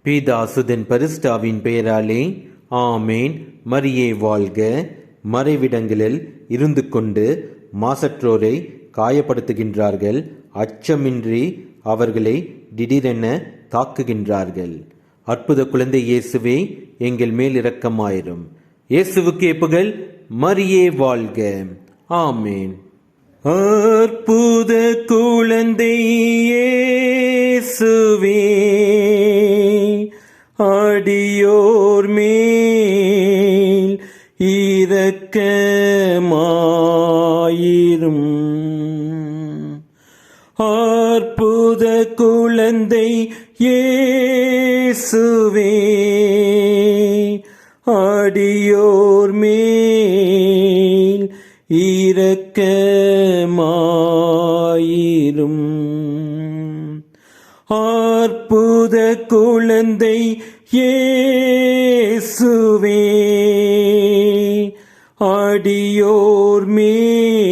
பிதாசுதன் பரிசுத்தாவின் பெயராலே ஆமேன். மரியே வாழ்க. மறைவிடங்களில் இருந்து கொண்டு மாசற்றோரை காயப்படுத்துகின்றார்கள். அச்சமின்றி அவர்களை திடீரென தாக்குகின்றார்கள். அற்புத குழந்தை இயேசுவே, எங்கள் மேல் இரக்கமாயிரும். இயேசுவுக்கே புகழ். மரியே வாழ்க. ஆமேன். அற்புத குழந்தை இயேசுவே, அடியோர் மேல் இரக்கமாயிரும். அற்புத குழந்தை இயேசுவே, அடியோர் மேல் இரக்கமாயிரும். அற்புத குழந்தை இயேசுவே, அடியோர் மேல்